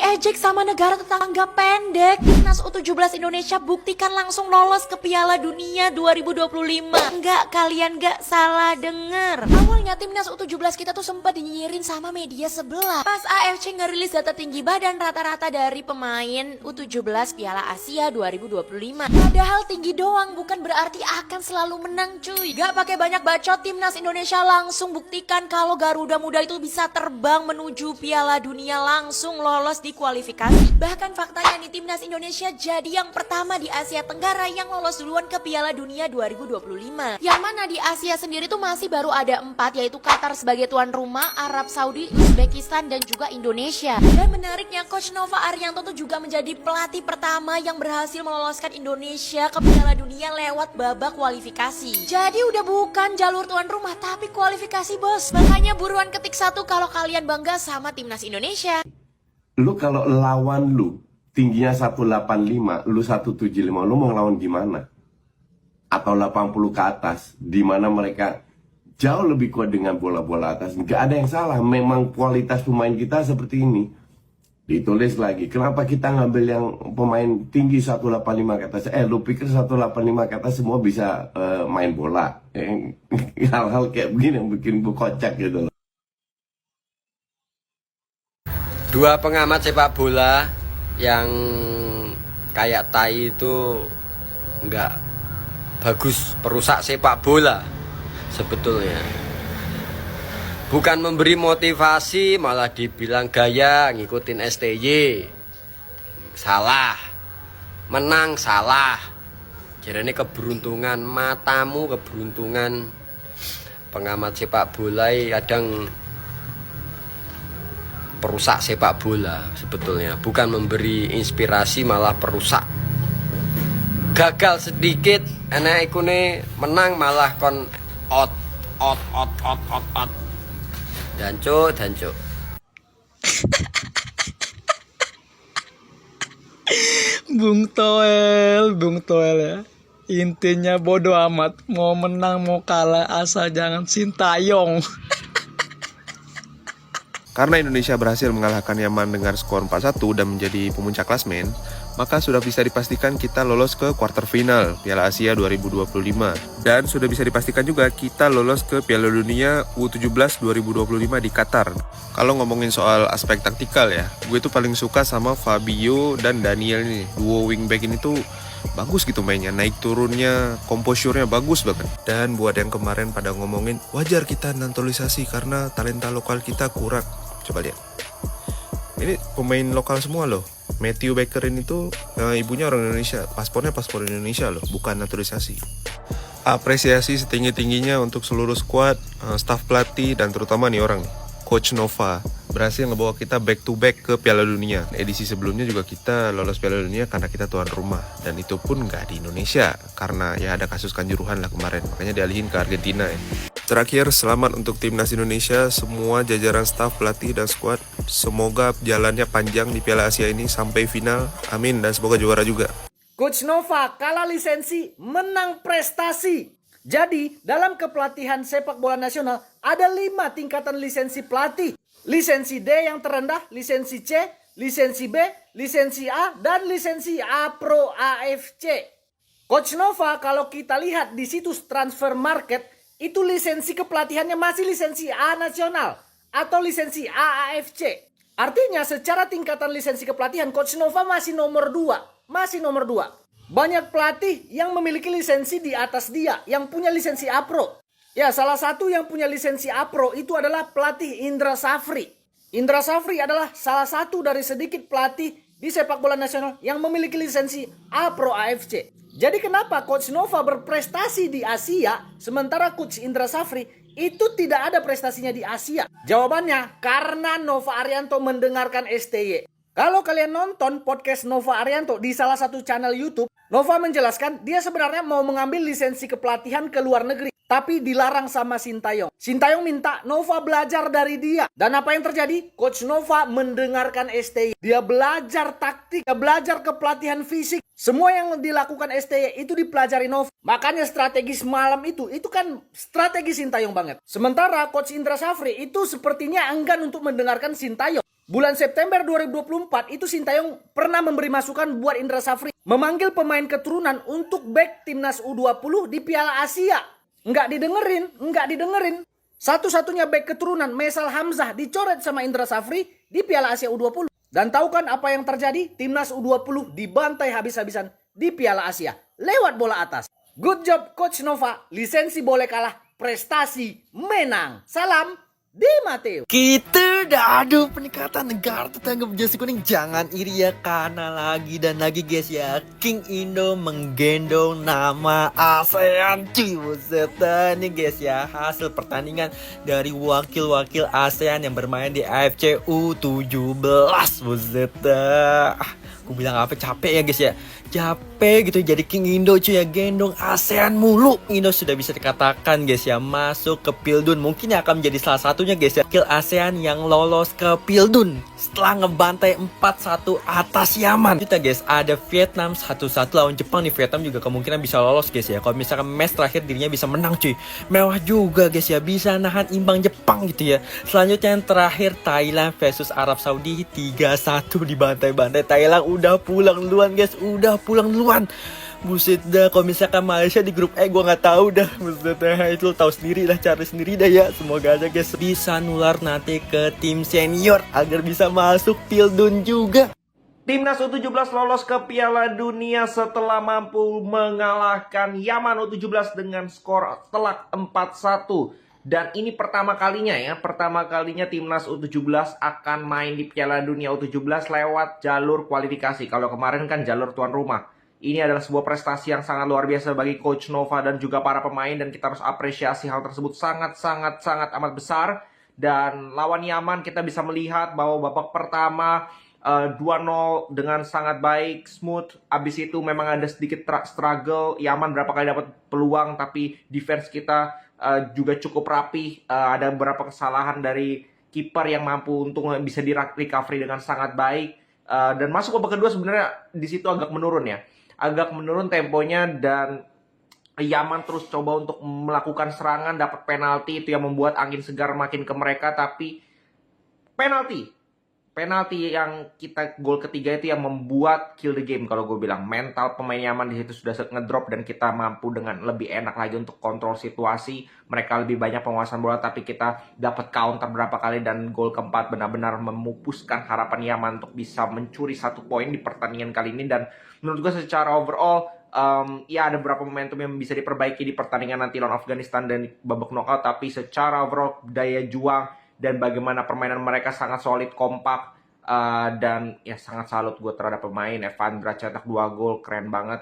diejek sama negara tetangga pendek. Timnas U17 Indonesia buktikan langsung lolos ke Piala Dunia 2025. Enggak, kalian gak salah denger. Awalnya timnas U17 kita tuh sempat dinyinyirin sama media sebelah pas AFC ngerilis data tinggi badan rata-rata dari pemain U17 Piala Asia 2025. Padahal tinggi doang bukan berarti akan selalu menang cuy. Gak pakai banyak bacot, timnas Indonesia langsung buktikan kalau Garuda Muda itu bisa terbang menuju Piala Dunia, langsung lolos di kualifikasi. Bahkan faktanya nih, timnas Indonesia jadi yang pertama di Asia Tenggara yang lolos duluan ke Piala Dunia 2025. Yang mana di Asia sendiri tuh masih baru ada 4, yaitu Qatar sebagai tuan rumah, Arab Saudi, Uzbekistan, dan juga Indonesia. Dan menariknya, Coach Nova Arianto tuh juga menjadi pelatih pertama yang berhasil meloloskan Indonesia ke Piala Dunia lewat babak kualifikasi. Jadi udah bukan jalur tuan rumah tapi kualifikasi bos. Makanya buruan ketik 1 kalau kalian bangga sama timnas Indonesia. Lu kalau lawan lu tingginya 185, lu 175, lu mau ngelawan gimana? Atau 80 ke atas, di mana mereka jauh lebih kuat dengan bola-bola atas. Nggak ada yang salah, memang kualitas pemain kita seperti ini. Ditulis lagi, kenapa kita ngambil yang pemain tinggi 185 ke atas? Lu pikir 185 ke atas semua bisa main bola? Hal-hal kayak begini yang bikin gue kocak gitu loh. Dua pengamat sepak bola yang kayak tai itu nggak bagus, perusak sepak bola sebetulnya. Bukan memberi motivasi, malah dibilang gaya ngikutin STY. Salah. Menang salah. Jadi ini keberuntungan matamu, keberuntungan pengamat sepak bola kadang perusak sepak bola sebetulnya. Bukan memberi inspirasi, malah perusak. Gagal sedikit, enak ikune menang malah kon out. Danco. Bung Toel ya. Intinya bodo amat, mau menang mau kalah asal jangan Sintayong. Karena Indonesia berhasil mengalahkan Yaman dengan skor 4-1 dan menjadi pemuncak klasmen, maka sudah bisa dipastikan kita lolos ke quarter final Piala Asia 2025. Dan sudah bisa dipastikan juga kita lolos ke Piala Dunia U17 2025 di Qatar. Kalau ngomongin soal aspek taktikal ya, gue tuh paling suka sama Fabio dan Daniel ini. Duo wingback ini tuh bagus gitu mainnya, naik turunnya, composure-nya bagus banget. Dan buat yang kemarin pada ngomongin, wajar kita naturalisasi karena talenta lokal kita kurang. Coba lihat, ini pemain lokal semua loh. Matthew Baker ini tuh ibunya orang Indonesia, paspornya paspor Indonesia loh, bukan naturalisasi. Apresiasi setinggi-tingginya untuk seluruh squad, staf pelatih, dan terutama nih orang nih, Coach Nova berhasil ngebawa kita back to back ke Piala Dunia. Edisi sebelumnya juga kita lolos Piala Dunia karena kita tuan rumah, dan itu pun nggak di Indonesia karena ya ada kasus Kanjuruhan lah kemarin, makanya dialihin ke Argentina ya. Terakhir, selamat untuk timnas Indonesia, semua jajaran staf pelatih dan skuad. Semoga jalannya panjang di Piala Asia ini sampai final. Amin, dan semoga juara juga. Coach Nova kalah lisensi, menang prestasi. Jadi, dalam kepelatihan sepak bola nasional ada 5 tingkatan lisensi pelatih. Lisensi D yang terendah, lisensi C, lisensi B, lisensi A, dan lisensi A Pro AFC. Coach Nova kalau kita lihat di situs transfer market, itu lisensi kepelatihannya masih lisensi A nasional atau lisensi A AFC. Artinya secara tingkatan lisensi kepelatihan Coach Nova masih nomor 2. Masih nomor 2. Banyak pelatih yang memiliki lisensi di atas dia, yang punya lisensi A Pro. Ya, salah satu yang punya lisensi A Pro itu adalah pelatih Indra Safri. Indra Safri adalah salah satu dari sedikit pelatih di sepak bola nasional yang memiliki lisensi A Pro AFC. Jadi kenapa Coach Nova berprestasi di Asia, sementara Coach Indra Safri itu tidak ada prestasinya di Asia? Jawabannya, karena Nova Arianto mendengarkan STY. Kalau kalian nonton podcast Nova Arianto di salah satu channel YouTube, Nova menjelaskan dia sebenarnya mau mengambil lisensi kepelatihan ke luar negeri, tapi dilarang sama Sintayong. Sintayong minta Nova belajar dari dia. Dan apa yang terjadi? Coach Nova mendengarkan STY. Dia belajar taktik, dia belajar kepelatihan fisik. Semua yang dilakukan STY itu dipelajari Nova. Makanya strategi semalam itu kan strategi Sintayong banget. Sementara Coach Indra Safri itu sepertinya enggan untuk mendengarkan Sintayong. Bulan September 2024 itu Sintayong pernah memberi masukan buat Indra Safri memanggil pemain keturunan untuk back timnas U20 di Piala Asia. Nggak didengerin. Satu-satunya back keturunan Mesal Hamzah dicoret sama Indra Safri di Piala Asia U20. Dan tahu kan apa yang terjadi? Timnas U20 dibantai habis-habisan di Piala Asia lewat bola atas. Good job Coach Nova, lisensi boleh kalah, prestasi menang. Salam Di Mateo. Kita dah ada peningkatan negara tetangga berjersey kuning. Jangan iri ya, karena lagi dan lagi guys ya, King Indo menggendong nama ASEAN cuy. Buset nih guys ya, hasil pertandingan dari wakil-wakil ASEAN yang bermain di AFC U17. Buset aku bilang apa, capek ya guys ya, capek gitu jadi King Indo cuy ya, gendong ASEAN mulu. Indo sudah bisa dikatakan guys ya masuk ke Pildun, mungkin akan menjadi salah satunya guys ya wakil ASEAN yang lolos ke Pildun setelah ngebantai 4-1 atas Yaman. Kita guys ada Vietnam 1-1 lawan Jepang nih. Vietnam juga kemungkinan bisa lolos guys ya, kalau misalkan match terakhir dirinya bisa menang cuy. Mewah juga guys ya, bisa nahan imbang Jepang gitu ya. Selanjutnya yang terakhir Thailand versus Arab Saudi 3-1 dibantai-bantai. Thailand udah pulang duluan guys, udah pulang duluan. Buset dah, kalau misalkan Malaysia di grup E gue nggak tahu dah. Buset dah, itu tahu sendiri dah, cari sendiri dah ya. Semoga aja guys bisa nular nanti ke tim senior agar bisa masuk Pildun juga. Timnas U17 lolos ke Piala Dunia setelah mampu mengalahkan Yaman U17 dengan skor telak 4-1. Dan ini pertama kalinya ya, Timnas U17 akan main di Piala Dunia U17 lewat jalur kualifikasi. Kalau kemarin kan jalur tuan rumah. Ini adalah sebuah prestasi yang sangat luar biasa bagi Coach Nova dan juga para pemain, dan kita harus apresiasi hal tersebut sangat amat besar. Dan lawan Yaman kita bisa melihat bahwa babak pertama 2-0 dengan sangat baik, smooth. Abis itu memang ada sedikit struggle. Yaman berapa kali dapat peluang tapi defense kita juga cukup rapi. Ada beberapa kesalahan dari kiper yang mampu untuk bisa di recovery dengan sangat baik. Dan masuk babak kedua sebenarnya di situ agak menurun ya. Agak menurun temponya dan Yaman terus coba untuk melakukan serangan, dapat penalti, itu yang membuat angin segar makin ke mereka. Tapi penalti yang kita gol ketiga itu yang membuat kill the game. Kalau gue bilang mental pemain Yaman di situ sudah ngedrop dan kita mampu dengan lebih enak lagi untuk kontrol situasi. Mereka lebih banyak penguasaan bola tapi kita dapat counter berapa kali, dan gol keempat benar-benar memupuskan harapan Yaman untuk bisa mencuri 1 poin di pertandingan kali ini. Dan menurut gue secara overall ya ada beberapa momentum yang bisa diperbaiki di pertandingan nanti lawan Afghanistan dan babak knockout, tapi secara overall daya juang dan bagaimana permainan mereka sangat solid, kompak, dan ya sangat salut gue terhadap pemain. Evandra cetak 2 gol, keren banget.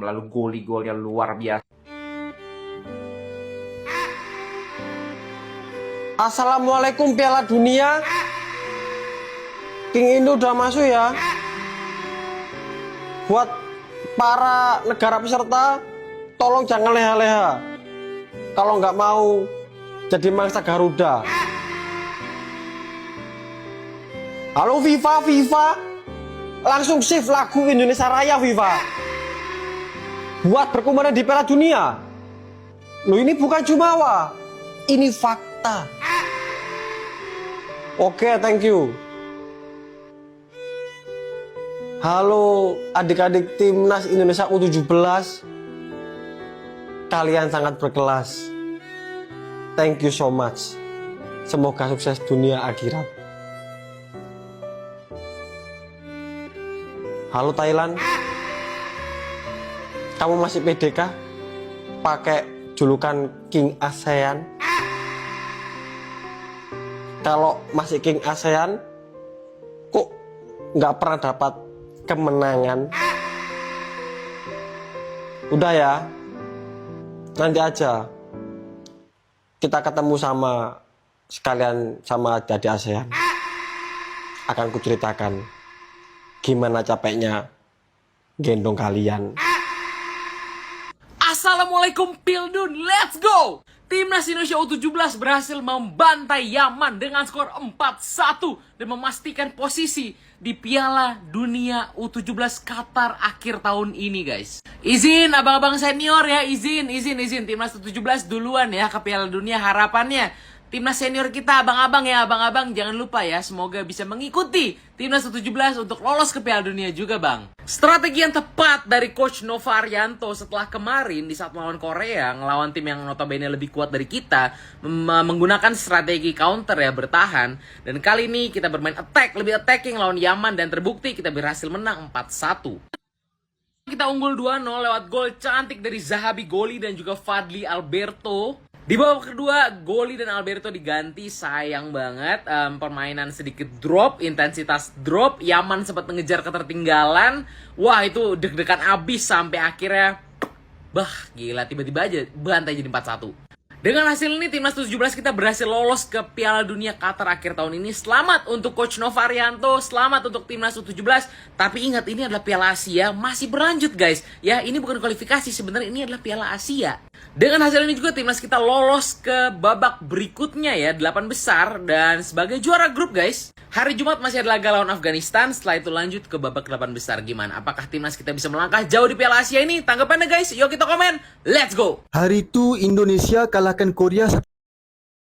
Lalu golnya luar biasa. Assalamualaikum Piala Dunia. King Indo udah masuk ya. Buat para negara peserta, tolong jangan leha-leha. Kalau nggak mau jadi mangsa Garuda. Halo FIFA, langsung shift lagu Indonesia Raya FIFA. Buat berkumpulan di Piala Dunia. Loh, ini bukan jumawa, ini fakta. Oke, thank you. Halo adik-adik timnas Indonesia U17, kalian sangat berkelas. Thank you so much. Semoga sukses dunia akhirat. Halo Thailand, kamu masih PDK? Pakai julukan King ASEAN? Kalau masih King ASEAN, kok nggak pernah dapat kemenangan? Udah ya, nanti aja kita ketemu sama sekalian sama adik ASEAN. Akan kuceritakan gimana capeknya gendong kalian. Assalamualaikum Pildun, let's go! Timnas Indonesia U17 berhasil membantai Yaman dengan skor 4-1 dan memastikan posisi di Piala Dunia U17 Qatar akhir tahun ini guys. Izin abang-abang senior ya, izin Timnas U17 duluan ya ke Piala Dunia. Harapannya timnas senior kita, abang-abang ya, abang-abang jangan lupa ya, semoga bisa mengikuti timnas U17 untuk lolos ke Piala Dunia juga, Bang. Strategi yang tepat dari Coach Nova Arianto setelah kemarin di saat melawan Korea, ngelawan tim yang notabene lebih kuat dari kita, menggunakan strategi counter ya, bertahan. Dan kali ini kita bermain attack, lebih attacking lawan Yaman, dan terbukti kita berhasil menang 4-1. Kita unggul 2-0 lewat gol cantik dari Zahabi Goli dan juga Fadli Alberto. Di babak kedua, Goli dan Alberto diganti, sayang banget. Permainan sedikit drop, intensitas drop. Yaman sempat mengejar ketertinggalan. Wah, itu deg-degan abis sampai akhirnya, gila, tiba-tiba aja bantai jadi 4-1. Dengan hasil ini, timnas 17 kita berhasil lolos ke Piala Dunia Qatar akhir tahun ini. Selamat untuk Coach Nova Arianto, selamat untuk timnas U17. Tapi ingat, ini adalah Piala Asia, masih berlanjut guys. Ya, ini bukan kualifikasi, sebenarnya ini adalah Piala Asia. Dengan hasil ini juga timnas kita lolos ke babak berikutnya ya, 8 besar dan sebagai juara grup guys. Hari Jumat masih ada laga lawan Afghanistan, setelah itu lanjut ke babak 8 besar. Gimana? Apakah timnas kita bisa melangkah jauh di Piala Asia ini? Tanggapannya guys, yuk kita komen. Let's go! Hari itu Indonesia kalahkan Korea